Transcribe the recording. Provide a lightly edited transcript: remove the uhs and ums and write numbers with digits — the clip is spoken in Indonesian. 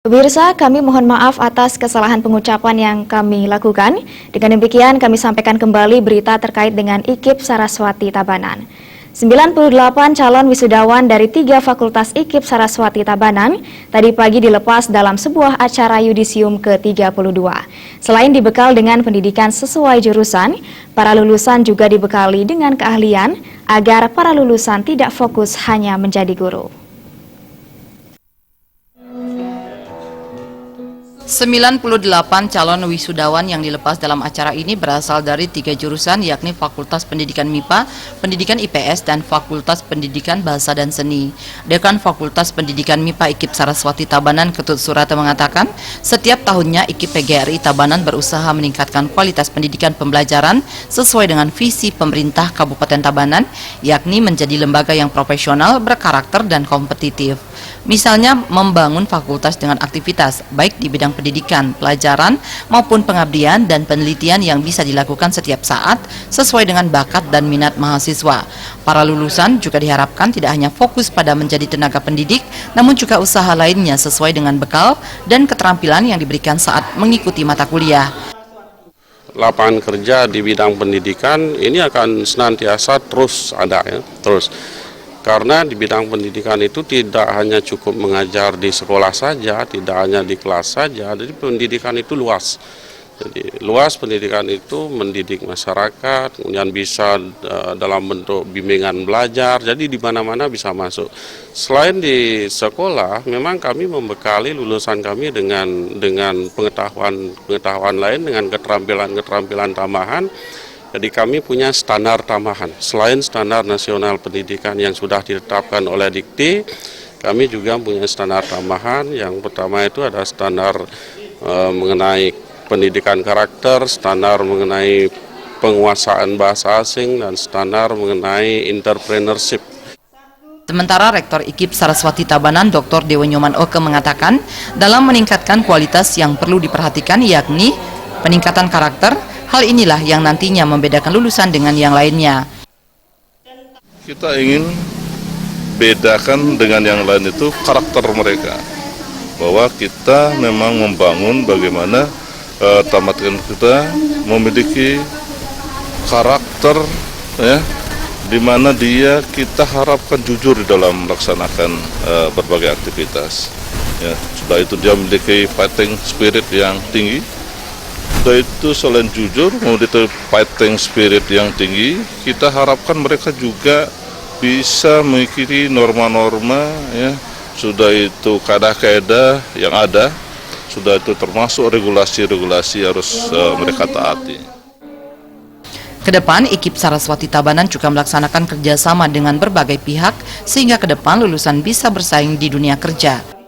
Pemirsa, kami mohon maaf atas kesalahan pengucapan yang kami lakukan. Dengan demikian, kami sampaikan kembali berita terkait dengan IKIP Saraswati Tabanan. 98 calon wisudawan dari 3 fakultas IKIP Saraswati Tabanan tadi pagi dilepas dalam sebuah acara yudisium ke-32. Selain dibekal dengan pendidikan sesuai jurusan, para lulusan juga dibekali dengan keahlian agar para lulusan tidak fokus hanya menjadi guru. 98 calon wisudawan yang dilepas dalam acara ini berasal dari 3 jurusan, yakni Fakultas Pendidikan MIPA, Pendidikan IPS, dan Fakultas Pendidikan Bahasa dan Seni. Dekan Fakultas Pendidikan MIPA IKIP Saraswati Tabanan, Ketut Surata, mengatakan setiap tahunnya IKIP PGRI Tabanan berusaha meningkatkan kualitas pendidikan pembelajaran sesuai dengan visi pemerintah Kabupaten Tabanan, yakni menjadi lembaga yang profesional, berkarakter, dan kompetitif. Misalnya membangun fakultas dengan aktivitas baik di bidang pendidikan, pelajaran, maupun pengabdian dan penelitian yang bisa dilakukan setiap saat sesuai dengan bakat dan minat mahasiswa. Para lulusan juga diharapkan tidak hanya fokus pada menjadi tenaga pendidik, namun juga usaha lainnya sesuai dengan bekal dan keterampilan yang diberikan saat mengikuti mata kuliah. Lapangan kerja di bidang pendidikan ini akan senantiasa terus ada ya, terus. Karena di bidang pendidikan itu tidak hanya cukup mengajar di sekolah saja, tidak hanya di kelas saja, jadi pendidikan itu luas. Jadi luas pendidikan itu mendidik masyarakat, kemudian bisa dalam bentuk bimbingan belajar, jadi di mana-mana bisa masuk. Selain di sekolah, memang kami membekali lulusan kami dengan pengetahuan lain, dengan keterampilan tambahan. Jadi kami punya standar tambahan. Selain standar nasional pendidikan yang sudah ditetapkan oleh Dikti, kami juga punya standar tambahan. Yang pertama itu ada standar mengenai pendidikan karakter, standar mengenai penguasaan bahasa asing, dan standar mengenai entrepreneurship. Sementara Rektor IKIP Saraswati Tabanan, Dr. Dewa Nyoman Oke, mengatakan dalam meningkatkan kualitas yang perlu diperhatikan yakni peningkatan karakter. Hal inilah yang nantinya membedakan lulusan dengan yang lainnya. Kita ingin bedakan dengan yang lain itu karakter mereka. Bahwa kita memang membangun bagaimana tamatkan kita memiliki karakter ya, di mana kita harapkan jujur di dalam melaksanakan berbagai aktivitas. Ya, sudah itu dia memiliki fighting spirit yang tinggi. Sudah itu selain jujur, memiliki fighting spirit yang tinggi, kita harapkan mereka juga bisa mengikuti norma-norma, ya, sudah itu kaedah-kaedah yang ada, sudah itu termasuk regulasi-regulasi harus mereka taati. Kedepan, IKIP Saraswati Tabanan juga melaksanakan kerjasama dengan berbagai pihak, sehingga ke depan lulusan bisa bersaing di dunia kerja.